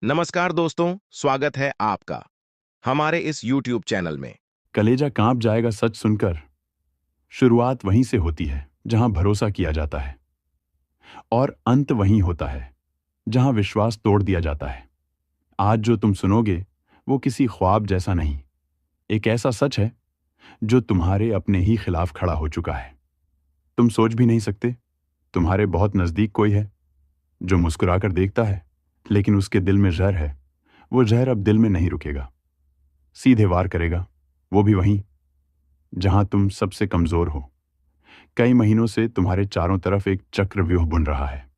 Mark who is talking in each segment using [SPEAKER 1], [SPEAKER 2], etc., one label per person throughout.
[SPEAKER 1] नमस्कार दोस्तों, स्वागत है आपका हमारे इस YouTube चैनल में।
[SPEAKER 2] कलेजा कांप जाएगा सच सुनकर। शुरुआत वहीं से होती है जहां भरोसा किया जाता है, और अंत वहीं होता है जहां विश्वास तोड़ दिया जाता है। आज जो तुम सुनोगे वो किसी ख्वाब जैसा नहीं, एक ऐसा सच है जो तुम्हारे अपने ही खिलाफ खड़ा हो चुका है। तुम सोच भी नहीं सकते, तुम्हारे बहुत नजदीक कोई है जो मुस्कुराकर देखता है, लेकिन उसके दिल में जहर है। वो जहर अब दिल में नहीं रुकेगा, सीधे वार करेगा, वो भी वहीं जहां तुम सबसे कमजोर हो। कई महीनों से तुम्हारे चारों तरफ एक चक्रव्यूह बुन रहा है।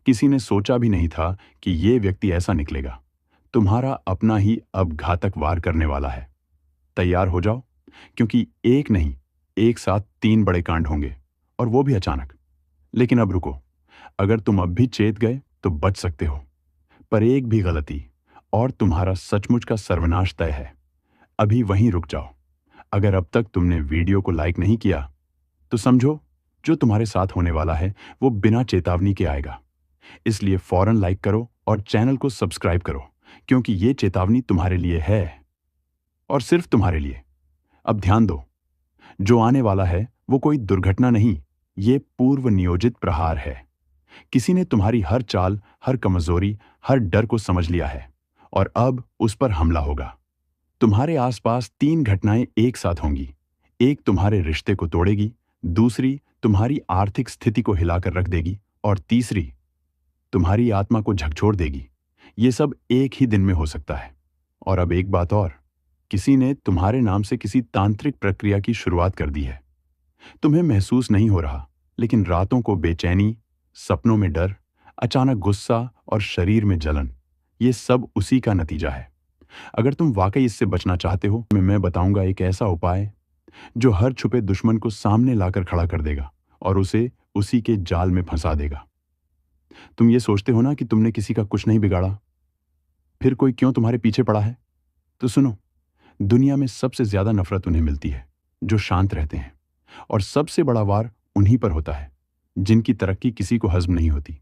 [SPEAKER 2] किसी ने सोचा भी नहीं था कि ये व्यक्ति ऐसा निकलेगा। तुम्हारा अपना ही अब घातक वार करने वाला है। तैयार हो जाओ, क्योंकि एक नहीं, एक साथ 3 बड़े कांड होंगे, और वो भी अचानक। लेकिन अब रुको, अगर तुम अब भी चेत गए तो बच सकते हो, पर एक भी गलती और तुम्हारा सचमुच का सर्वनाश तय है। अभी वहीं रुक जाओ। अगर अब तक तुमने वीडियो को लाइक नहीं किया तो समझो, जो तुम्हारे साथ होने वाला है वो बिना चेतावनी के आएगा। इसलिए फौरन लाइक करो और चैनल को सब्सक्राइब करो, क्योंकि ये चेतावनी तुम्हारे लिए है, और सिर्फ तुम्हारे लिए। अब ध्यान दो, जो आने वाला है वो कोई दुर्घटना नहीं, ये पूर्व नियोजित प्रहार है। किसी ने तुम्हारी हर चाल, हर कमजोरी, हर डर को समझ लिया है, और अब उस पर हमला होगा। तुम्हारे आसपास 3 घटनाएं एक साथ होंगी। एक तुम्हारे रिश्ते को तोड़ेगी, दूसरी तुम्हारी आर्थिक स्थिति को हिलाकर रख देगी, और तीसरी तुम्हारी आत्मा को झकझोर देगी। ये सब एक ही दिन में हो सकता है। और अब एक बात और, किसी ने तुम्हारे नाम से किसी तांत्रिक प्रक्रिया की शुरुआत कर दी है। तुम्हें महसूस नहीं हो रहा, लेकिन रातों को बेचैनी, सपनों में डर, अचानक गुस्सा और शरीर में जलन, ये सब उसी का नतीजा है। अगर तुम वाकई इससे बचना चाहते हो, मैं बताऊंगा एक ऐसा उपाय जो हर छुपे दुश्मन को सामने लाकर खड़ा कर देगा और उसे उसी के जाल में फंसा देगा। तुम ये सोचते हो ना कि तुमने किसी का कुछ नहीं बिगाड़ा, फिर कोई क्यों तुम्हारे पीछे पड़ा है? तो सुनो, दुनिया में सबसे ज्यादा नफरत उन्हें मिलती है जो शांत रहते हैं, और सबसे बड़ा वार उन्हीं पर होता है जिनकी तरक्की किसी को हजम नहीं होती।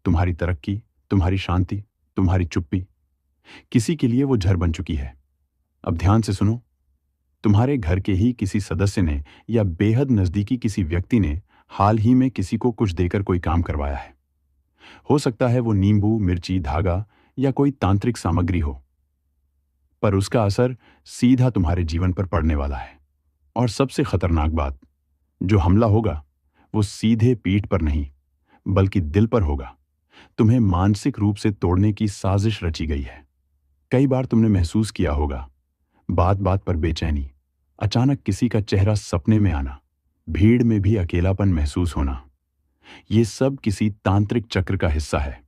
[SPEAKER 2] तुम्हारी तरक्की, तुम्हारी शांति, तुम्हारी चुप्पी, किसी के लिए वो जहर बन चुकी है। अब ध्यान से सुनो, तुम्हारे घर के ही किसी सदस्य ने या बेहद नजदीकी किसी व्यक्ति ने हाल ही में किसी को कुछ देकर कोई काम करवाया है। हो सकता है वो नींबू, मिर्ची, धागा या कोई तांत्रिक सामग्री हो, पर उसका असर सीधा तुम्हारे जीवन पर पड़ने वाला है। और सबसे खतरनाक बात, जो हमला होगा वो सीधे पीठ पर नहीं, बल्कि दिल पर होगा। तुम्हें मानसिक रूप से तोड़ने की साजिश रची गई है। कई बार तुमने महसूस किया होगा, बात बात पर बेचैनी, अचानक किसी का चेहरा सपने में आना, भीड़ में भी अकेलापन महसूस होना। ये सब किसी तांत्रिक चक्र का हिस्सा है।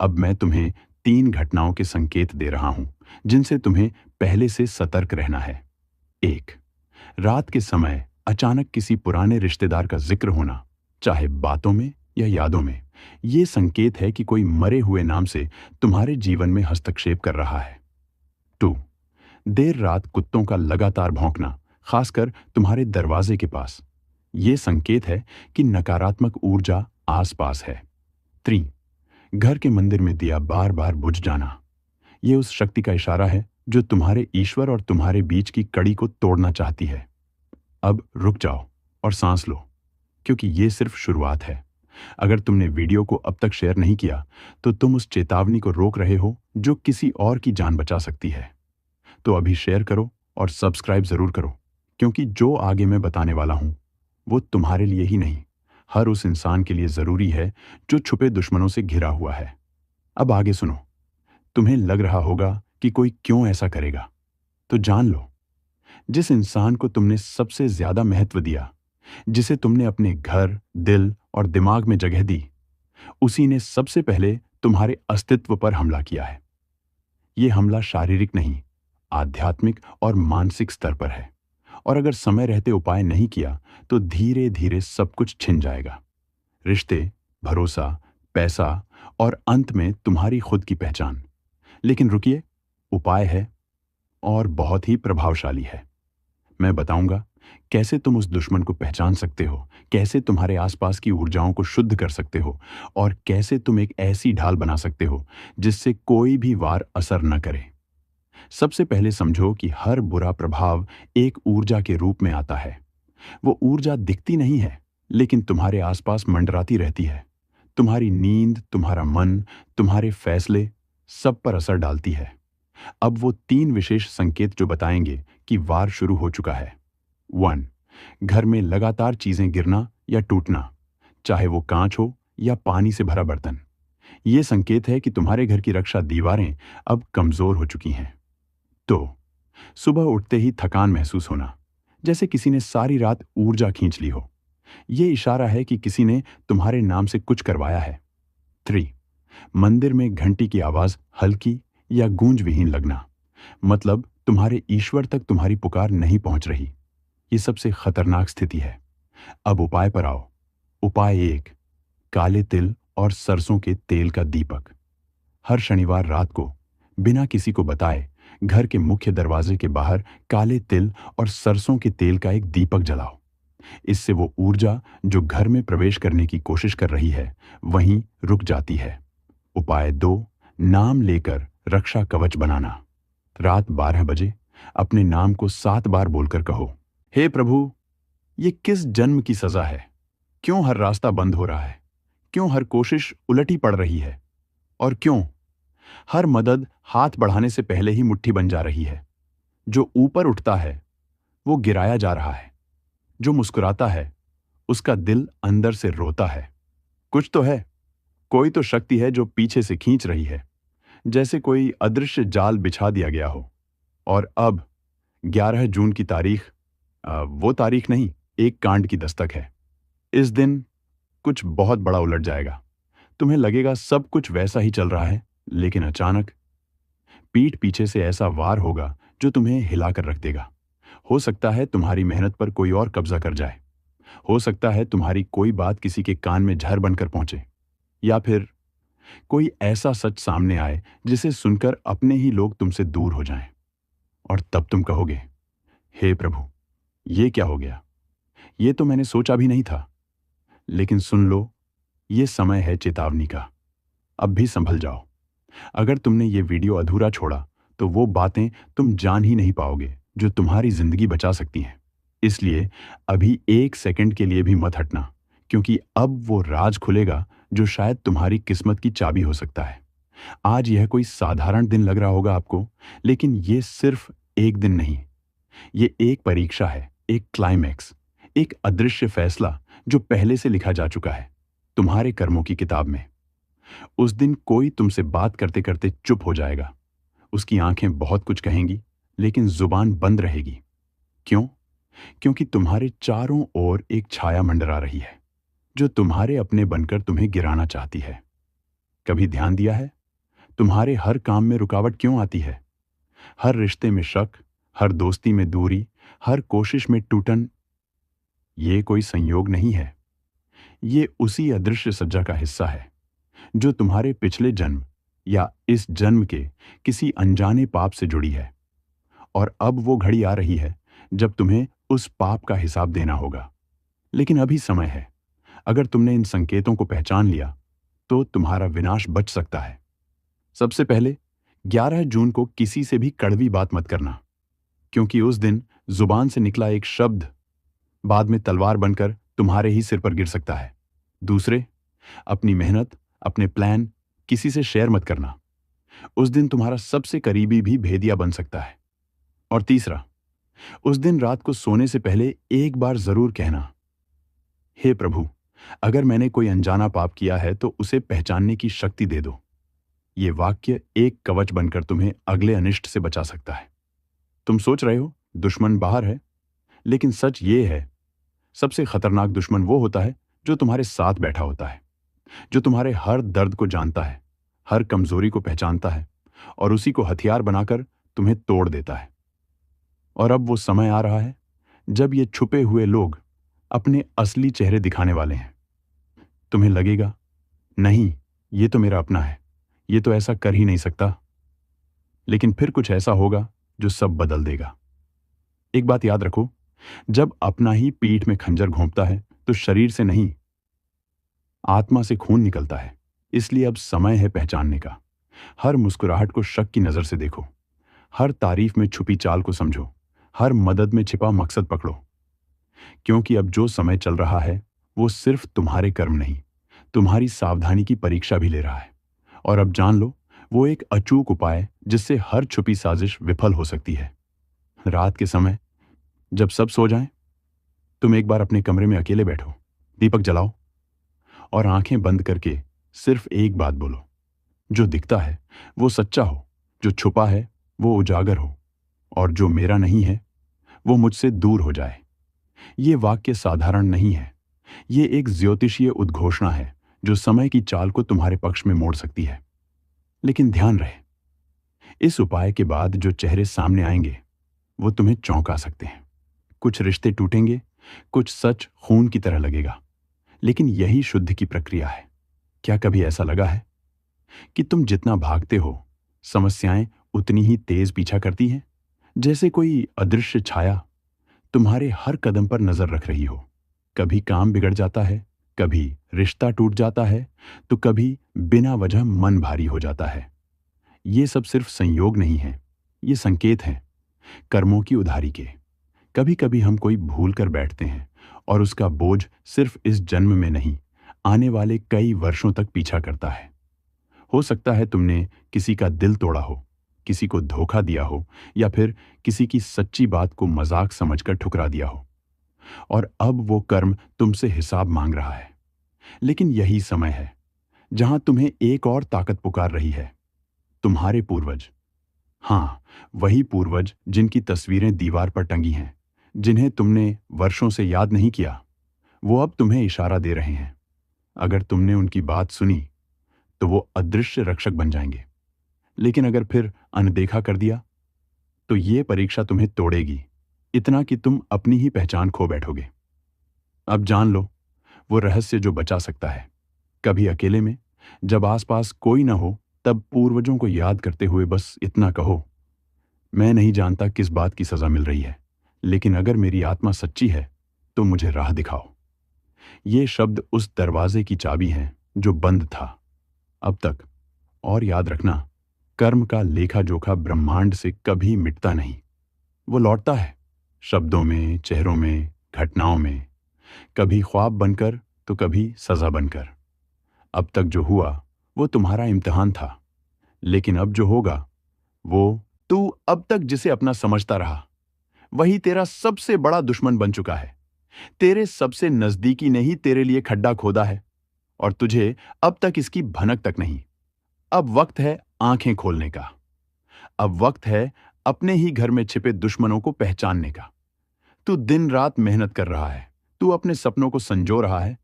[SPEAKER 2] अब मैं तुम्हें 3 घटनाओं के संकेत दे रहा हूं जिनसे तुम्हें पहले से सतर्क रहना है। 1, रात के समय अचानक किसी पुराने रिश्तेदार का जिक्र होना, चाहे बातों में या यादों में। ये संकेत है कि कोई मरे हुए नाम से तुम्हारे जीवन में हस्तक्षेप कर रहा है। 2, देर रात कुत्तों का लगातार भौंकना, खासकर तुम्हारे दरवाजे के पास। ये संकेत है कि नकारात्मक ऊर्जा आसपास है। 3, घर के मंदिर में दिया बार बार बुझ जाना। ये उस शक्ति का इशारा है जो तुम्हारे ईश्वर और तुम्हारे बीच की कड़ी को तोड़ना चाहती है। अब रुक जाओ और सांस लो, क्योंकि ये सिर्फ शुरुआत है। अगर तुमने वीडियो को अब तक शेयर नहीं किया तो तुम उस चेतावनी को रोक रहे हो जो किसी और की जान बचा सकती है। तो अभी शेयर करो और सब्सक्राइब जरूर करो, क्योंकि जो आगे मैं बताने वाला हूं वो तुम्हारे लिए ही नहीं, हर उस इंसान के लिए जरूरी है जो छुपे दुश्मनों से घिरा हुआ है। अब आगे सुनो। तुम्हें लग रहा होगा कि कोई क्यों ऐसा करेगा, तो जान लो, जिस इंसान को तुमने सबसे ज्यादा महत्व दिया, जिसे तुमने अपने घर, दिल और दिमाग में जगह दी, उसी ने सबसे पहले तुम्हारे अस्तित्व पर हमला किया है। यह हमला शारीरिक नहीं, आध्यात्मिक और मानसिक स्तर पर है। और अगर समय रहते उपाय नहीं किया तो धीरे धीरे सब कुछ छिन जाएगा। रिश्ते, भरोसा, पैसा और अंत में तुम्हारी खुद की पहचान। लेकिन रुकिए, उपाय है, और बहुत ही प्रभावशाली है। मैं बताऊंगा कैसे तुम उस दुश्मन को पहचान सकते हो, कैसे तुम्हारे आसपास की ऊर्जाओं को शुद्ध कर सकते हो, और कैसे तुम एक ऐसी ढाल बना सकते हो जिससे कोई भी वार असर न करे। सबसे पहले समझो कि हर बुरा प्रभाव एक ऊर्जा के रूप में आता है। वो ऊर्जा दिखती नहीं है, लेकिन तुम्हारे आसपास मंडराती रहती है। तुम्हारी नींद, तुम्हारा मन, तुम्हारे फैसले, सब पर असर डालती है। अब वो 3 विशेष संकेत जो बताएंगे कि वार शुरू हो चुका है। 1. घर में लगातार चीजें गिरना या टूटना, चाहे वो कांच हो या पानी से भरा बर्तन। ये संकेत है कि तुम्हारे घर की रक्षा दीवारें अब कमजोर हो चुकी हैं। 2. सुबह उठते ही थकान महसूस होना, जैसे किसी ने सारी रात ऊर्जा खींच ली हो। ये इशारा है कि किसी ने तुम्हारे नाम से कुछ करवाया है। 3. मंदिर में घंटी की आवाज हल्की या गूंज विहीन लगना, मतलब तुम्हारे ईश्वर तक तुम्हारी पुकार नहीं पहुंच रही। ये सबसे खतरनाक स्थिति है। अब उपाय पर आओ। उपाय 1. काले तिल और सरसों के तेल का दीपक। हर शनिवार रात को बिना किसी को बताए घर के मुख्य दरवाजे के बाहर काले तिल और सरसों के तेल का एक दीपक जलाओ। इससे वो ऊर्जा जो घर में प्रवेश करने की कोशिश कर रही है वहीं रुक जाती है। उपाय 2. नाम लेकर रक्षा कवच बनाना। रात 12 बजे अपने नाम को 7 बार बोलकर कहो, हे प्रभु, ये किस जन्म की सजा है? क्यों हर रास्ता बंद हो रहा है? क्यों हर कोशिश उलटी पड़ रही है? और क्यों हर मदद हाथ बढ़ाने से पहले ही मुट्ठी बन जा रही है? जो ऊपर उठता है वो गिराया जा रहा है। जो मुस्कुराता है उसका दिल अंदर से रोता है। कुछ तो है, कोई तो शक्ति है जो पीछे से खींच रही है, जैसे कोई अदृश्य जाल बिछा दिया गया हो। और अब 11 जून की तारीख, वो तारीख नहीं, एक कांड की दस्तक है। इस दिन कुछ बहुत बड़ा उलट जाएगा। तुम्हें लगेगा सब कुछ वैसा ही चल रहा है, लेकिन अचानक पीठ पीछे से ऐसा वार होगा जो तुम्हें हिलाकर रख देगा। हो सकता है तुम्हारी मेहनत पर कोई और कब्जा कर जाए। हो सकता है तुम्हारी कोई बात किसी के कान में झर बनकर पहुंचे, या फिर कोई ऐसा सच सामने आए जिसे सुनकर अपने ही लोग तुमसे दूर हो जाएं। और तब तुम कहोगे, हे प्रभु, ये क्या हो गया? ये तो मैंने सोचा भी नहीं था। लेकिन सुन लो, ये समय है चेतावनी का। अब भी संभल जाओ। अगर तुमने ये वीडियो अधूरा छोड़ा तो वो बातें तुम जान ही नहीं पाओगे जो तुम्हारी जिंदगी बचा सकती हैं। इसलिए अभी 1 सेकंड के लिए भी मत हटना, क्योंकि अब वो राज खुलेगा जो शायद तुम्हारी किस्मत की चाबी हो सकता है। आज यह कोई साधारण दिन लग रहा होगा आपको, लेकिन ये सिर्फ एक दिन नहीं, ये एक परीक्षा है, एक क्लाइमैक्स, एक अदृश्य फैसला जो पहले से लिखा जा चुका है तुम्हारे कर्मों की किताब में। उस दिन कोई तुमसे बात करते करते चुप हो जाएगा। उसकी आंखें बहुत कुछ कहेंगी, लेकिन जुबान बंद रहेगी। क्यों? क्योंकि तुम्हारे चारों ओर एक छाया मंडरा रही है जो तुम्हारे अपने बनकर तुम्हें गिराना चाहती है। कभी ध्यान दिया है तुम्हारे हर काम में रुकावट क्यों आती है? हर रिश्ते में शक, हर दोस्ती में दूरी, हर कोशिश में टूटन। ये कोई संयोग नहीं है, ये उसी अदृश्य सज्जा का हिस्सा है जो तुम्हारे पिछले जन्म या इस जन्म के किसी अनजाने पाप से जुड़ी है। और अब वो घड़ी आ रही है जब तुम्हें उस पाप का हिसाब देना होगा। लेकिन अभी समय है। अगर तुमने इन संकेतों को पहचान लिया तो तुम्हारा विनाश बच सकता है। सबसे पहले 11 जून को किसी से भी कड़वी बात मत करना, क्योंकि उस दिन जुबान से निकला एक शब्द बाद में तलवार बनकर तुम्हारे ही सिर पर गिर सकता है। दूसरे, अपनी मेहनत, अपने प्लान किसी से शेयर मत करना। उस दिन तुम्हारा सबसे करीबी भी भेदिया बन सकता है। और तीसरा, उस दिन रात को सोने से पहले एक बार जरूर कहना, हे प्रभु, अगर मैंने कोई अनजाना पाप किया है तो उसे पहचानने की शक्ति दे दो। ये वाक्य एक कवच बनकर तुम्हें अगले अनिष्ट से बचा सकता है। तुम सोच रहे हो दुश्मन बाहर है, लेकिन सच ये है, सबसे खतरनाक दुश्मन वो होता है जो तुम्हारे साथ बैठा होता है, जो तुम्हारे हर दर्द को जानता है, हर कमजोरी को पहचानता है और उसी को हथियार बनाकर तुम्हें तोड़ देता है। और अब वो समय आ रहा है जब ये छुपे हुए लोग अपने असली चेहरे दिखाने वाले हैं। तुम्हें लगेगा, नहीं, ये तो मेरा अपना है, ये तो ऐसा कर ही नहीं सकता। लेकिन फिर कुछ ऐसा होगा जो सब बदल देगा। एक बात याद रखो, जब अपना ही पीठ में खंजर घोंपता है तो शरीर से नहीं, आत्मा से खून निकलता है। इसलिए अब समय है पहचानने का। हर मुस्कुराहट को शक की नजर से देखो, हर तारीफ में छुपी चाल को समझो, हर मदद में छिपा मकसद पकड़ो। क्योंकि अब जो समय चल रहा है वो सिर्फ तुम्हारे कर्म नहीं, तुम्हारी सावधानी की परीक्षा भी ले रहा है। और अब जान लो, वो एक अचूक उपाय जिससे हर छुपी साजिश विफल हो सकती है। रात के समय जब सब सो जाएं, तुम एक बार अपने कमरे में अकेले बैठो, दीपक जलाओ और आंखें बंद करके सिर्फ एक बात बोलो, जो दिखता है वो सच्चा हो, जो छुपा है वो उजागर हो, और जो मेरा नहीं है वो मुझसे दूर हो जाए। ये वाक्य साधारण नहीं है, ये एक ज्योतिषीय उद्घोषणा है जो समय की चाल को तुम्हारे पक्ष में मोड़ सकती है। लेकिन ध्यान रहे, इस उपाय के बाद जो चेहरे सामने आएंगे वो तुम्हें चौंका सकते हैं। कुछ रिश्ते टूटेंगे, कुछ सच खून की तरह लगेगा, लेकिन यही शुद्ध की प्रक्रिया है। क्या कभी ऐसा लगा है कि तुम जितना भागते हो, समस्याएं उतनी ही तेज पीछा करती हैं, जैसे कोई अदृश्य छाया तुम्हारे हर कदम पर नजर रख रही हो? कभी काम बिगड़ जाता है, कभी रिश्ता टूट जाता है, तो कभी बिना वजह मन भारी हो जाता है। ये सब सिर्फ संयोग नहीं है, ये संकेत हैं कर्मों की उधारी के। कभी कभी हम कोई भूल कर बैठते हैं और उसका बोझ सिर्फ इस जन्म में नहीं, आने वाले कई वर्षों तक पीछा करता है। हो सकता है तुमने किसी का दिल तोड़ा हो, किसी को धोखा दिया हो, या फिर किसी की सच्ची बात को मजाक समझकर ठुकरा दिया हो, और अब वो कर्म तुमसे हिसाब मांग रहा है। लेकिन यही समय है जहां तुम्हें एक और ताकत पुकार रही है, तुम्हारे पूर्वज। हाँ, वही पूर्वज जिनकी तस्वीरें दीवार पर टंगी हैं, जिन्हें तुमने वर्षों से याद नहीं किया, वो अब तुम्हें इशारा दे रहे हैं। अगर तुमने उनकी बात सुनी तो वो अदृश्य रक्षक बन जाएंगे, लेकिन अगर फिर अनदेखा कर दिया तो ये परीक्षा तुम्हें तोड़ेगी, इतना कि तुम अपनी ही पहचान खो बैठोगे। अब जान लो, वो रहस्य जो बचा सकता है। कभी अकेले में, जब आसपास कोई ना हो, तब पूर्वजों को याद करते हुए बस इतना कहो, मैं नहीं जानता किस बात की सजा मिल रही है, लेकिन अगर मेरी आत्मा सच्ची है तो मुझे राह दिखाओ। ये शब्द उस दरवाजे की चाबी हैं जो बंद था अब तक। और याद रखना, कर्म का लेखा जोखा ब्रह्मांड से कभी मिटता नहीं। वो लौटता है, शब्दों में, चेहरों में, घटनाओं में, कभी ख्वाब बनकर तो कभी सजा बनकर। अब तक जो हुआ वो तुम्हारा इम्तिहान था, लेकिन अब जो होगा वो, तू अब तक जिसे अपना समझता रहा वही तेरा सबसे बड़ा दुश्मन बन चुका है। तेरे सबसे नजदीकी ने ही तेरे लिए खड्डा खोदा है, और तुझे अब तक इसकी भनक तक नहीं। अब वक्त है आंखें खोलने का। अब वक्त है अपने ही घर में छिपे दुश्मनों को पहचानने का। तू दिन रात मेहनत कर रहा है, तू अपने सपनों को संजो रहा है,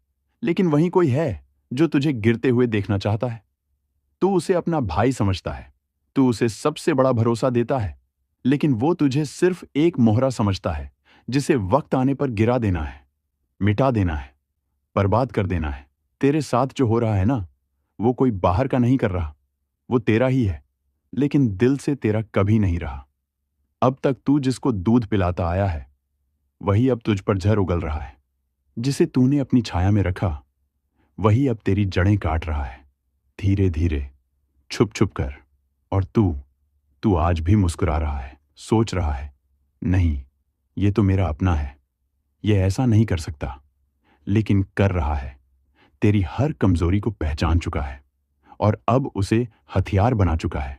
[SPEAKER 2] लेकिन वहीं कोई है जो तुझे गिरते हुए देखना चाहता है। तू उसे अपना भाई समझता है, तू उसे सबसे बड़ा भरोसा देता है, लेकिन वो तुझे सिर्फ एक मोहरा समझता है जिसे वक्त आने पर गिरा देना है, मिटा देना है, बर्बाद कर देना है। तेरे साथ जो हो रहा है ना, वो कोई बाहर का नहीं कर रहा, वो तेरा ही है, लेकिन दिल से तेरा कभी नहीं रहा। अब तक तू जिसको दूध पिलाता आया है वही अब तुझ पर जहर उगल रहा है। जिसे तूने अपनी छाया में रखा वही अब तेरी जड़ें काट रहा है, धीरे धीरे, छुप छुप कर। और तू आज भी मुस्कुरा रहा है, सोच रहा है, नहीं, ये तो मेरा अपना है, ये ऐसा नहीं कर सकता, लेकिन कर रहा है। तेरी हर कमजोरी को पहचान चुका है और अब उसे हथियार बना चुका है।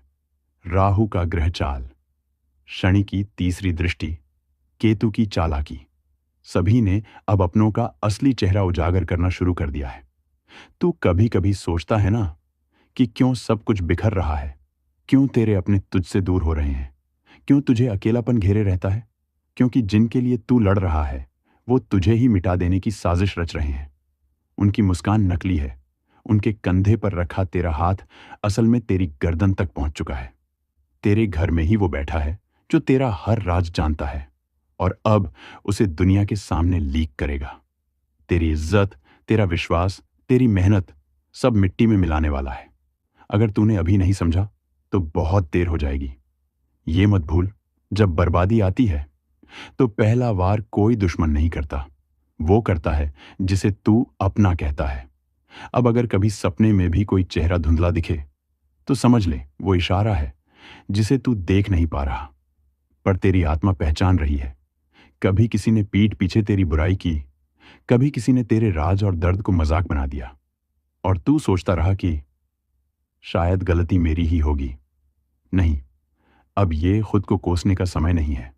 [SPEAKER 2] राहु का ग्रह चाल, शनि की तीसरी दृष्टि, केतु की चालाकी, सभी ने अब अपनों का असली चेहरा उजागर करना शुरू कर दिया है। तू कभी कभी सोचता है ना कि क्यों सब कुछ बिखर रहा है, क्यों तेरे अपने तुझसे दूर हो रहे हैं, क्यों तुझे अकेलापन घेरे रहता है? क्योंकि जिनके लिए तू लड़ रहा है वो तुझे ही मिटा देने की साजिश रच रहे हैं। उनकी मुस्कान नकली है, उनके कंधे पर रखा तेरा हाथ असल में तेरी गर्दन तक पहुंच चुका है। तेरे घर में ही वो बैठा है जो तेरा हर राज जानता है, और अब उसे दुनिया के सामने लीक करेगा। तेरी इज्जत, तेरा विश्वास, तेरी मेहनत सब मिट्टी में मिलाने वाला है। अगर तूने अभी नहीं समझा तो बहुत देर हो जाएगी। ये मत भूल, जब बर्बादी आती है तो पहला वार कोई दुश्मन नहीं करता, वो करता है जिसे तू अपना कहता है। अब अगर कभी सपने में भी कोई चेहरा धुंधला दिखे तो समझ ले वो इशारा है जिसे तू देख नहीं पा रहा, पर तेरी आत्मा पहचान रही है। कभी किसी ने पीठ पीछे तेरी बुराई की, कभी किसी ने तेरे राज और दर्द को मजाक बना दिया, और तू सोचता रहा कि शायद गलती मेरी ही होगी। नहीं, अब ये खुद को कोसने का समय नहीं है।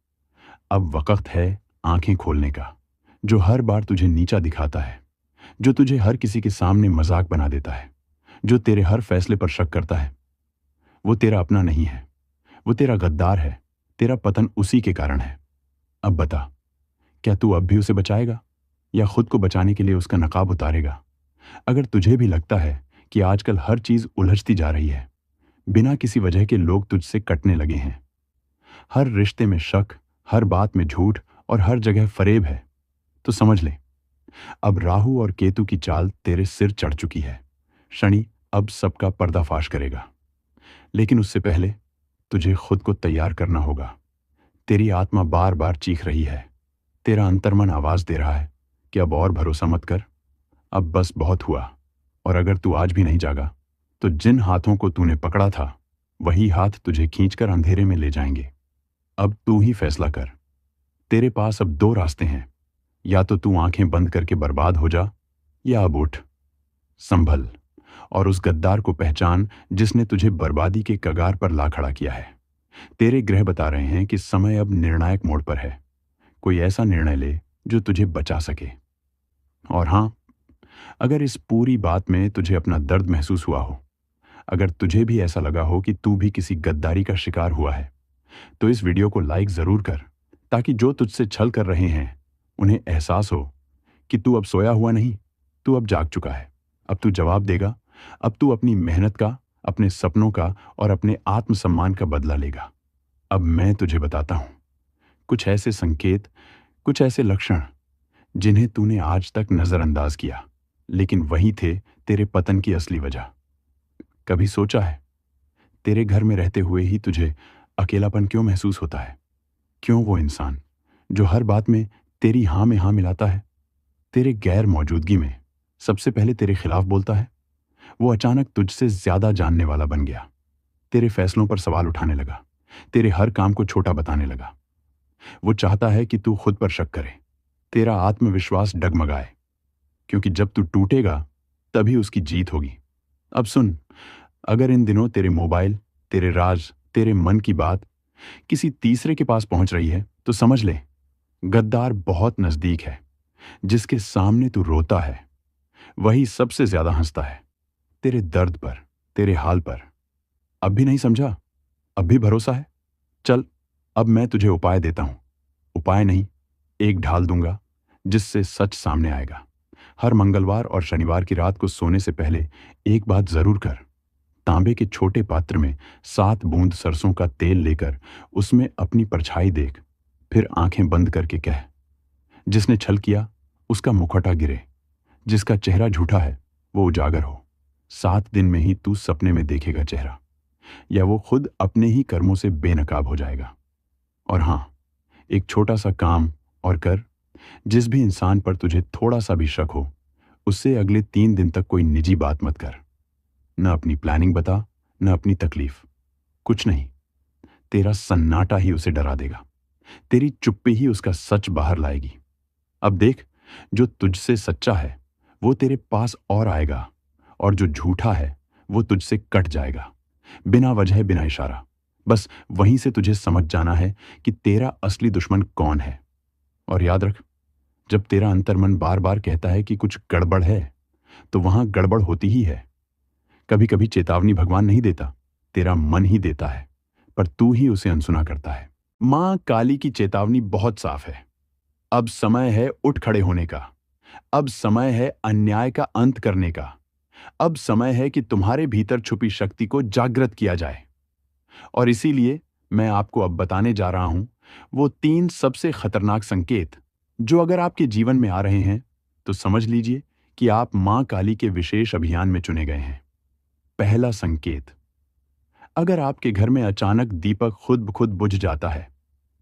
[SPEAKER 2] अब वक्त है आंखें खोलने का। जो हर बार तुझे नीचा दिखाता है, जो तुझे हर किसी के सामने मजाक बना देता है, जो तेरे हर फैसले पर शक करता है, वो तेरा अपना नहीं है, वो तेरा गद्दार है। तेरा पतन उसी के कारण है। अब बता, क्या तू अब भी उसे बचाएगा या खुद को बचाने के लिए उसका नकाब उतारेगा? अगर तुझे भी लगता है कि आजकल हर चीज उलझती जा रही है, बिना किसी वजह के लोग तुझसे कटने लगे हैं, हर रिश्ते में शक, हर बात में झूठ और हर जगह फरेब है, तो समझ ले, अब राहु और केतु की चाल तेरे सिर चढ़ चुकी है। शनि अब सबका पर्दाफाश करेगा, लेकिन उससे पहले तुझे खुद को तैयार करना होगा। तेरी आत्मा बार बार चीख रही है, तेरा अंतर्मन आवाज दे रहा है कि अब और भरोसा मत कर, अब बस बहुत हुआ। और अगर तू आज भी नहीं जागा तो जिन हाथों को तूने पकड़ा था वही हाथ तुझे खींचकर अंधेरे में ले जाएंगे। अब तू ही फैसला कर। तेरे पास अब दो रास्ते हैं, या तो तू आंखें बंद करके बर्बाद हो जा, या अब उठ, संभल और उस गद्दार को पहचान जिसने तुझे बर्बादी के कगार पर ला खड़ा किया है। तेरे ग्रह बता रहे हैं कि समय अब निर्णायक मोड़ पर है। कोई ऐसा निर्णय ले जो तुझे बचा सके। और हां, अगर इस पूरी बात में तुझे अपना दर्द महसूस हुआ हो, अगर तुझे भी ऐसा लगा हो कि तू भी किसी गद्दारी का शिकार हुआ है, तो इस वीडियो को लाइक जरूर कर, ताकि जो तुझसे छल कर रहे हैं उन्हें एहसास हो कि तू अब सोया हुआ नहीं, तू अब जाग चुका है। अब तू जवाब देगा, अब तू अपनी मेहनत का, अपने सपनों का और अपने आत्मसम्मान का बदला लेगा। अब मैं तुझे बताता हूं कुछ ऐसे संकेत, कुछ ऐसे लक्षण जिन्हें तूने आज तक नजरअंदाज किया, लेकिन वही थे तेरे पतन की असली वजह। कभी सोचा है, तेरे घर में रहते हुए ही तुझे अकेलापन क्यों महसूस होता है? क्यों वो इंसान जो हर बात में तेरी हां में हां मिलाता है, तेरे गैर मौजूदगी में सबसे पहले तेरे खिलाफ बोलता है, वो अचानक तुझसे ज्यादा जानने वाला बन गया, तेरे फैसलों पर सवाल उठाने लगा, तेरे हर काम को छोटा बताने लगा। वो चाहता है कि तू खुद पर शक करे, तेरा आत्मविश्वास डगमगाए, क्योंकि जब तू टूटेगा तभी उसकी जीत होगी। अब सुन, अगर इन दिनों तेरे मोबाइल, तेरे राज, तेरे मन की बात किसी तीसरे के पास पहुंच रही है, तो समझ ले, गद्दार बहुत नजदीक है। जिसके सामने तू रोता है वही सबसे ज्यादा हंसता है, तेरे दर्द पर, तेरे हाल पर। अब भी नहीं समझा? अब भी भरोसा है? चल, अब मैं तुझे उपाय देता हूं। उपाय नहीं, एक ढाल दूंगा जिससे सच सामने आएगा। हर मंगलवार और शनिवार की रात को सोने से पहले एक बात जरूर कर, तांबे के छोटे पात्र में 7 बूंद सरसों का तेल लेकर उसमें अपनी परछाई देख, फिर आंखें बंद करके कह, जिसने छल किया उसका मुखौटा गिरे, जिसका चेहरा झूठा है वो उजागर हो। 7 दिन में ही तू सपने में देखेगा चेहरा, या वो खुद अपने ही कर्मों से बेनकाब हो जाएगा। और हां, एक छोटा सा काम और कर, जिस भी इंसान पर तुझे थोड़ा सा भी शक हो, उससे अगले 3 दिन तक कोई निजी बात मत कर। न अपनी प्लानिंग बता, न अपनी तकलीफ, कुछ नहीं। तेरा सन्नाटा ही उसे डरा देगा, तेरी चुप्पी ही उसका सच बाहर लाएगी। अब देख, जो तुझसे सच्चा है वो तेरे पास और आएगा, और जो झूठा है वो तुझसे कट जाएगा, बिना वजह, बिना इशारा। बस वहीं से तुझे समझ जाना है कि तेरा असली दुश्मन कौन है। और याद रख, जब तेरा अंतर्मन बार बार कहता है कि कुछ गड़बड़ है, तो वहां गड़बड़ होती ही है। कभी कभी चेतावनी भगवान नहीं देता, तेरा मन ही देता है, पर तू ही उसे अनसुना करता है। मां काली की चेतावनी बहुत साफ है। अब समय है उठ खड़े होने का। अब समय है अन्याय का अंत करने का। अब समय है कि तुम्हारे भीतर छुपी शक्ति को जागृत किया जाए। और इसीलिए मैं आपको अब बताने जा रहा हूं वो 3 सबसे खतरनाक संकेत, जो अगर आपके जीवन में आ रहे हैं तो समझ लीजिए कि आप मां काली के विशेष अभियान में चुने गए हैं। पहला संकेत, अगर आपके घर में अचानक दीपक खुद ब खुद बुझ जाता है,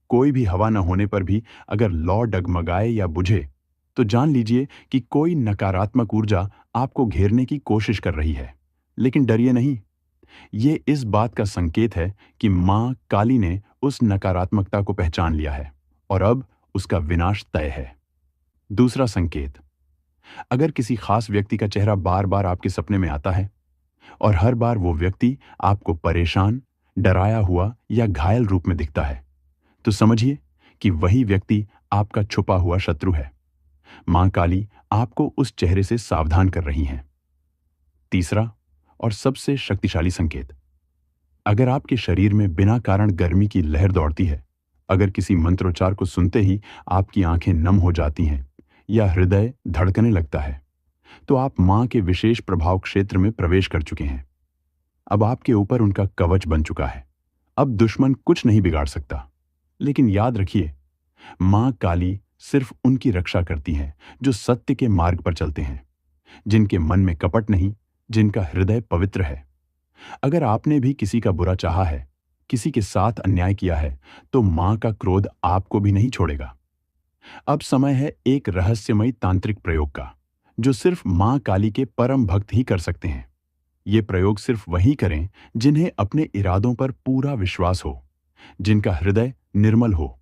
[SPEAKER 2] कोई भी हवा न होने पर भी अगर लौ डगमगाए या बुझे, तो जान लीजिए कि कोई नकारात्मक ऊर्जा आपको घेरने की कोशिश कर रही है। लेकिन डरिए नहीं, ये इस बात का संकेत है कि मां काली ने उस नकारात्मकता को पहचान लिया है और अब उसका विनाश तय है। दूसरा संकेत, अगर किसी खास व्यक्ति का चेहरा बार बार आपके सपने में आता है और हर बार वो व्यक्ति आपको परेशान, डराया हुआ या घायल रूप में दिखता है, तो समझिए कि वही व्यक्ति आपका छुपा हुआ शत्रु है। मां काली आपको उस चेहरे से सावधान कर रही हैं। तीसरा और सबसे शक्तिशाली संकेत, अगर आपके शरीर में बिना कारण गर्मी की लहर दौड़ती है, अगर किसी मंत्रोच्चार को सुनते ही आपकी आंखें नम हो जाती हैं या हृदय धड़कने लगता है, तो आप मां के विशेष प्रभाव क्षेत्र में प्रवेश कर चुके हैं। अब आपके ऊपर उनका कवच बन चुका है। अब दुश्मन कुछ नहीं बिगाड़ सकता। लेकिन याद रखिए, मां काली सिर्फ उनकी रक्षा करती हैं जो सत्य के मार्ग पर चलते हैं, जिनके मन में कपट नहीं, जिनका हृदय पवित्र है। अगर आपने भी किसी का बुरा चाहा है, किसी के साथ अन्याय किया है, तो मां का क्रोध आपको भी नहीं छोड़ेगा। अब समय है एक रहस्यमयी तांत्रिक प्रयोग का, जो सिर्फ मां काली के परम भक्त ही कर सकते हैं। ये प्रयोग सिर्फ वही करें जिन्हें अपने इरादों पर पूरा विश्वास हो, जिनका हृदय निर्मल हो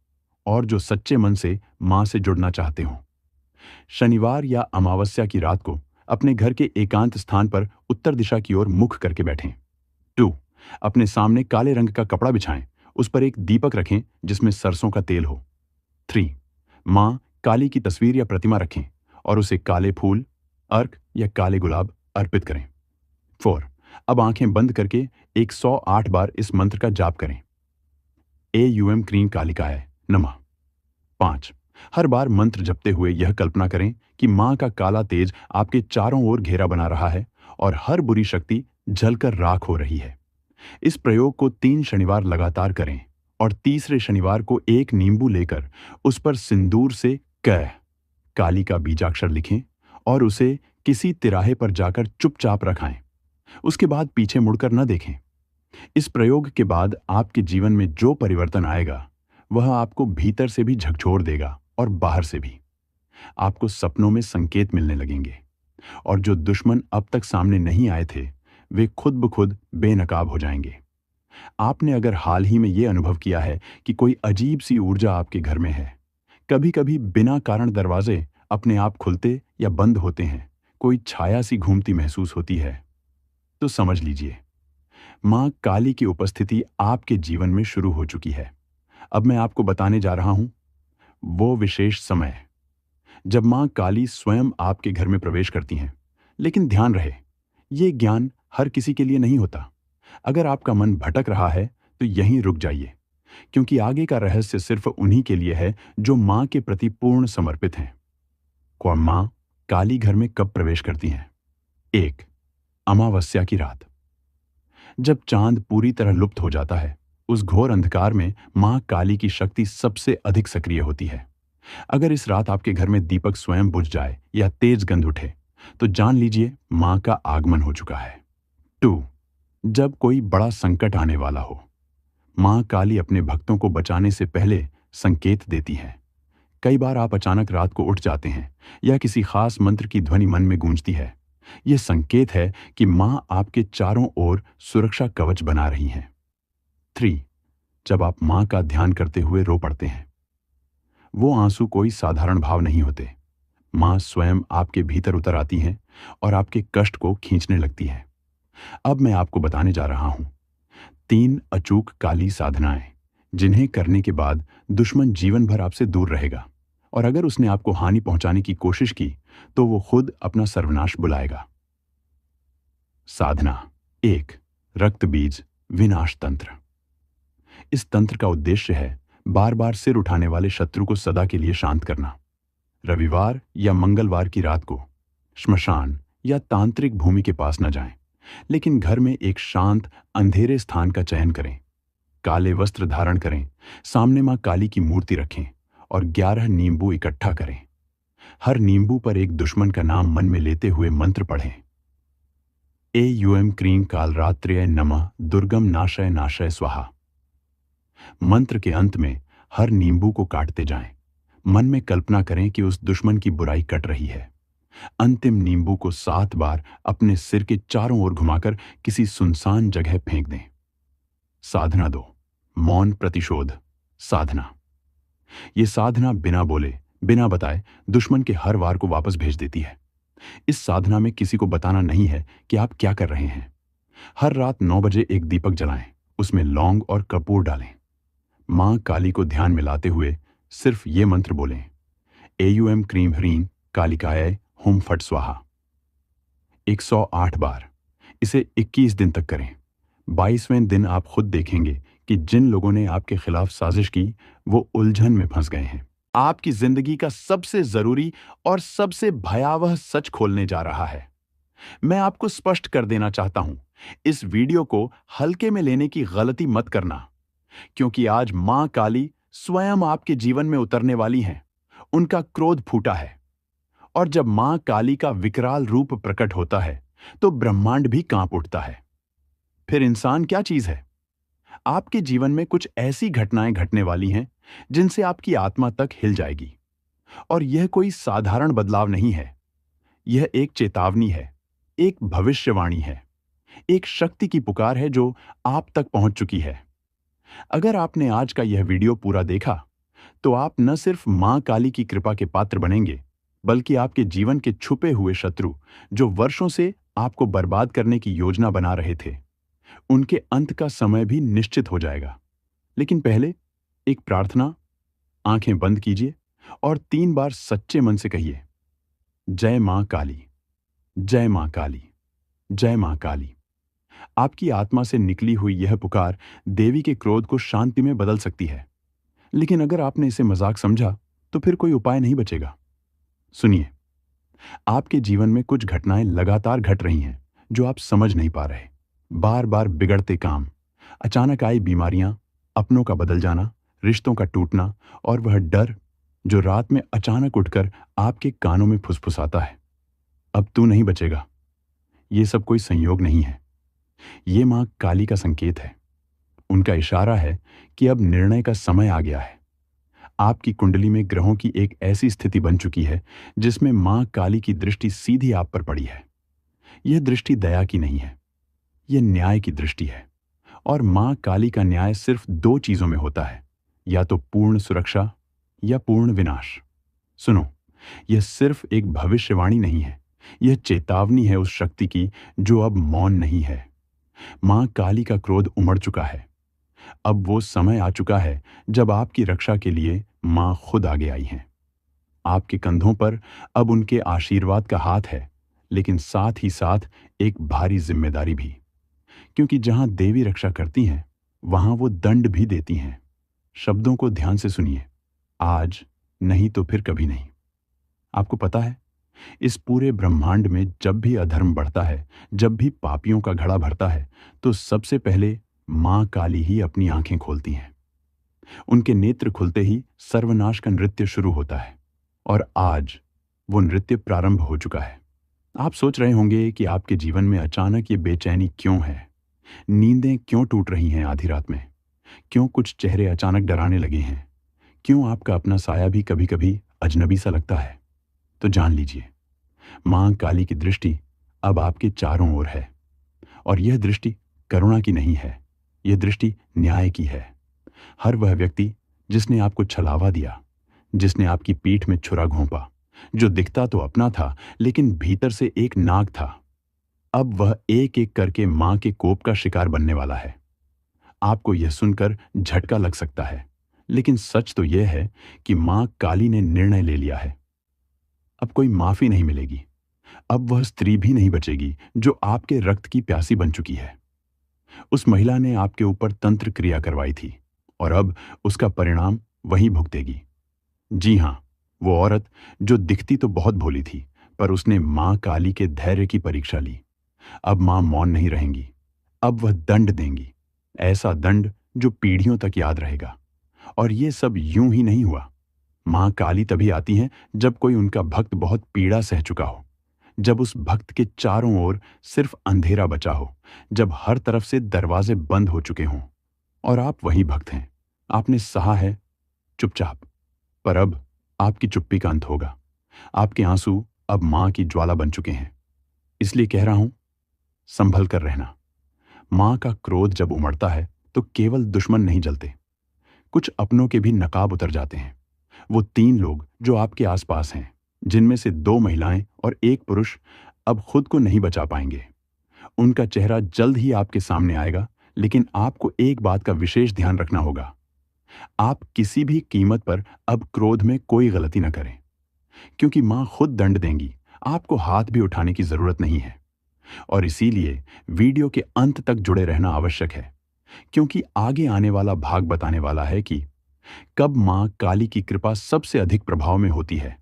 [SPEAKER 2] और जो सच्चे मन से मां से जुड़ना चाहते हों। शनिवार या अमावस्या की रात को अपने घर के एकांत स्थान पर उत्तर दिशा की ओर मुख करके बैठें। 2. अपने सामने काले रंग का कपड़ा बिछाएं, उस पर एक दीपक रखें जिसमें सरसों का तेल हो। 3. मां काली की तस्वीर या प्रतिमा रखें और उसे काले फूल, अर्क या काले गुलाब अर्पित करें। 4. अब आंखें बंद करके 108 बार इस मंत्र का जाप करें। एयूएम क्रीं कालिकाय नमः। 5. हर बार मंत्र जपते हुए यह कल्पना करें कि मां का काला तेज आपके चारों ओर घेरा बना रहा है और हर बुरी शक्ति जलकर राख हो रही है। इस प्रयोग को 3 शनिवार लगातार करें और तीसरे शनिवार को एक नींबू लेकर उस पर सिंदूर से क काली का बीजाक्षर लिखें और उसे किसी तिराहे पर जाकर चुपचाप रखाएं। उसके बाद पीछे मुड़कर न देखें। इस प्रयोग के बाद आपके जीवन में जो परिवर्तन आएगा, वह आपको भीतर से भी झकझोर देगा और बाहर से भी। आपको सपनों में संकेत मिलने लगेंगे और जो दुश्मन अब तक सामने नहीं आए थे, वे खुद ब खुद बेनकाब हो जाएंगे। आपने अगर हाल ही में यह अनुभव किया है कि कोई अजीब सी ऊर्जा आपके घर में है, कभी कभी बिना कारण दरवाजे अपने आप खुलते या बंद होते हैं, कोई छाया सी घूमती महसूस होती है, तो समझ लीजिए मां काली की उपस्थिति आपके जीवन में शुरू हो चुकी है। अब मैं आपको बताने जा रहा हूं वो विशेष समय जब मां काली स्वयं आपके घर में प्रवेश करती हैं। लेकिन ध्यान रहे, ये ज्ञान हर किसी के लिए नहीं होता। अगर आपका मन भटक रहा है तो यहीं रुक जाइए, क्योंकि आगे का रहस्य सिर्फ उन्हीं के लिए है जो मां के प्रति पूर्ण समर्पित हैं। कौन मां काली घर में कब प्रवेश करती हैं? 1. अमावस्या की रात। जब चांद पूरी तरह लुप्त हो जाता है, उस घोर अंधकार में मां काली की शक्ति सबसे अधिक सक्रिय होती है। अगर इस रात आपके घर में दीपक स्वयं बुझ जाए या तेज गंध उठे, तो जान लीजिए मां का आगमन हो चुका है। 2. जब कोई बड़ा संकट आने वाला हो, मां काली अपने भक्तों को बचाने से पहले संकेत देती है। कई बार आप अचानक रात को उठ जाते हैं या किसी खास मंत्र की ध्वनि मन में गूंजती है। यह संकेत है कि मां आपके चारों ओर सुरक्षा कवच बना रही हैं। 3. जब आप मां का ध्यान करते हुए रो पड़ते हैं, वो आंसू कोई साधारण भाव नहीं होते। मां स्वयं आपके भीतर उतर आती हैं और आपके कष्ट को खींचने लगती हैं। अब मैं आपको बताने जा रहा हूं 3 अचूक काली साधनाएं, जिन्हें करने के बाद दुश्मन जीवन भर आपसे दूर रहेगा और अगर उसने आपको हानि पहुंचाने की कोशिश की तो वो खुद अपना सर्वनाश बुलाएगा। साधना 1. रक्त बीज विनाश तंत्र। इस तंत्र का उद्देश्य है बार बार सिर उठाने वाले शत्रु को सदा के लिए शांत करना। रविवार या मंगलवार की रात को श्मशान या तांत्रिक भूमि के पास न जाएं, लेकिन घर में एक शांत अंधेरे स्थान का चयन करें। काले वस्त्र धारण करें, सामने मां काली की मूर्ति रखें और 11 नींबू इकट्ठा करें। हर नींबू पर एक दुश्मन का नाम मन में लेते हुए मंत्र पढ़ें। एयूएम क्रीं कालरात्र्य नमः दुर्गम नाशय नाशय स्वाहा। मंत्र के अंत में हर नींबू को काटते जाएं। मन में कल्पना करें कि उस दुश्मन की बुराई कट रही है। अंतिम नींबू को 7 बार अपने सिर के चारों ओर घुमाकर किसी सुनसान जगह फेंक दें। साधना 2, मौन प्रतिशोध साधना। ये साधना बिना बोले, बिना बताए दुश्मन के हर वार को वापस भेज देती है। इस साधना में किसी को बताना नहीं है कि आप क्या कर रहे हैं। हर रात 9 बजे एक दीपक जलाएं, उसमें लौंग और कपूर डालें। मां काली को ध्यान में लाते हुए सिर्फ ये मंत्र बोलें, एयूएम क्रीम ह्रीं कालिकाय हुम फट स्वाहा। 108 बार। इसे 21 दिन तक करें। 22वें दिन आप खुद देखेंगे कि जिन लोगों ने आपके खिलाफ साजिश की वो उलझन में फंस गए हैं। आपकी जिंदगी का सबसे जरूरी और सबसे भयावह सच खोलने जा रहा है। मैं आपको स्पष्ट कर देना चाहता हूं, इस वीडियो को हल्के में लेने की गलती मत करना, क्योंकि आज मां काली स्वयं आपके जीवन में उतरने वाली हैं। उनका क्रोध फूटा है, और जब मां काली का विकराल रूप प्रकट होता है तो ब्रह्मांड भी कांप उठता है। फिर इंसान क्या चीज है? आपके जीवन में कुछ ऐसी घटनाएं घटने वाली हैं जिनसे आपकी आत्मा तक हिल जाएगी। और यह कोई साधारण बदलाव नहीं है, यह एक चेतावनी है, एक भविष्यवाणी है, एक शक्ति की पुकार है जो आप तक पहुंच चुकी है। अगर आपने आज का यह वीडियो पूरा देखा तो आप न सिर्फ मां काली की कृपा के पात्र बनेंगे, बल्कि आपके जीवन के छुपे हुए शत्रु जो वर्षों से आपको बर्बाद करने की योजना बना रहे थे, उनके अंत का समय भी निश्चित हो जाएगा। लेकिन पहले एक प्रार्थना। आंखें बंद कीजिए और 3 बार सच्चे मन से कहिए, जय मां काली, जय मां काली, जय मां काली। आपकी आत्मा से निकली हुई यह पुकार देवी के क्रोध को शांति में बदल सकती है। लेकिन अगर आपने इसे मजाक समझा तो फिर कोई उपाय नहीं बचेगा। सुनिए, आपके जीवन में कुछ घटनाएं लगातार घट रही हैं जो आप समझ नहीं पा रहे। बार बार बिगड़ते काम, अचानक आई बीमारियां, अपनों का बदल जाना, रिश्तों का टूटना और वह डर जो रात में अचानक उठकर आपके कानों में फुसफुसाता है, अब तू नहीं बचेगा। ये सब कोई संयोग नहीं है, ये मां काली का संकेत है। उनका इशारा है कि अब निर्णय का समय आ गया है। आपकी कुंडली में ग्रहों की एक ऐसी स्थिति बन चुकी है जिसमें मां काली की दृष्टि सीधी आप पर पड़ी है। यह दृष्टि दया की नहीं है, यह न्याय की दृष्टि है। और मां काली का न्याय सिर्फ 2 चीजों में होता है, या तो पूर्ण सुरक्षा या पूर्ण विनाश। सुनो, यह सिर्फ एक भविष्यवाणी नहीं है, यह चेतावनी है उस शक्ति की जो अब मौन नहीं है। मां काली का क्रोध उमड़ चुका है। अब वो समय आ चुका है जब आपकी रक्षा के लिए मां खुद आगे आई हैं। आपके कंधों पर अब उनके आशीर्वाद का हाथ है, लेकिन साथ ही साथ एक भारी जिम्मेदारी भी, क्योंकि जहां देवी रक्षा करती हैं वहां वो दंड भी देती हैं। शब्दों को ध्यान से सुनिए, आज नहीं तो फिर कभी नहीं। आपको पता है, इस पूरे ब्रह्मांड में जब भी अधर्म बढ़ता है, जब भी पापियों का घड़ा भरता है, तो सबसे पहले मां काली ही अपनी आंखें खोलती हैं। उनके नेत्र खुलते ही सर्वनाश का नृत्य शुरू होता है, और आज वो नृत्य प्रारंभ हो चुका है। आप सोच रहे होंगे कि आपके जीवन में अचानक ये बेचैनी क्यों है, नींदें क्यों टूट रही हैं आधी रात में, क्यों कुछ चेहरे अचानक डराने लगे हैं, क्यों आपका अपना साया भी कभी कभी अजनबी सा लगता है। तो जान लीजिए, मां काली की दृष्टि अब आपके चारों ओर है, और यह दृष्टि करुणा की नहीं है, यह दृष्टि न्याय की है। हर वह व्यक्ति जिसने आपको छलावा दिया, जिसने आपकी पीठ में छुरा घोंपा, जो दिखता तो अपना था लेकिन भीतर से एक नाग था, अब वह एक एक करके मां के कोप का शिकार बनने वाला है। आपको यह सुनकर झटका लग सकता है, लेकिन सच तो यह है कि मां काली ने निर्णय ले लिया है। अब कोई माफी नहीं मिलेगी। अब वह स्त्री भी नहीं बचेगी जो आपके रक्त की प्यासी बन चुकी है। उस महिला ने आपके ऊपर तंत्र क्रिया करवाई थी, और अब उसका परिणाम वही भुगतेगी। जी हां, वो औरत जो दिखती तो बहुत भोली थी, पर उसने मां काली के धैर्य की परीक्षा ली। अब मां मौन नहीं रहेंगी, अब वह दंड देंगी, ऐसा दंड जो पीढ़ियों तक याद रहेगा। और ये सब यूं ही नहीं हुआ। मां काली तभी आती हैं जब कोई उनका भक्त बहुत पीड़ा सह चुका हो, जब उस भक्त के चारों ओर सिर्फ अंधेरा बचा हो, जब हर तरफ से दरवाजे बंद हो चुके हों। और आप वही भक्त हैं। आपने सहा है, चुपचाप। पर अब आपकी चुप्पी का अंत होगा। आपके आंसू अब मां की ज्वाला बन चुके हैं। इसलिए कह रहा हूं, संभल कर रहना। मां का क्रोध जब उमड़ता है तो केवल दुश्मन नहीं जलते, कुछ अपनों के भी नकाब उतर जाते हैं। वो 3 लोग जो आपके आसपास हैं, जिनमें से 2 महिलाएं और 1 पुरुष अब खुद को नहीं बचा पाएंगे। उनका चेहरा जल्द ही आपके सामने आएगा, लेकिन आपको एक बात का विशेष ध्यान रखना होगा। आप किसी भी कीमत पर अब क्रोध में कोई गलती न करें, क्योंकि मां खुद दंड देंगी। आपको हाथ भी उठाने की जरूरत नहीं है। और इसीलिए वीडियो के अंत तक जुड़े रहना आवश्यक है, क्योंकि आगे आने वाला भाग बताने वाला है कि कब मां काली की कृपा सबसे अधिक प्रभाव में होती है,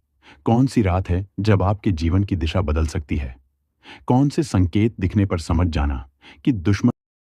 [SPEAKER 2] कौन सी रात है जब आपके जीवन की दिशा बदल सकती है, कौन से संकेत दिखने पर समझ जाना कि दुश्मन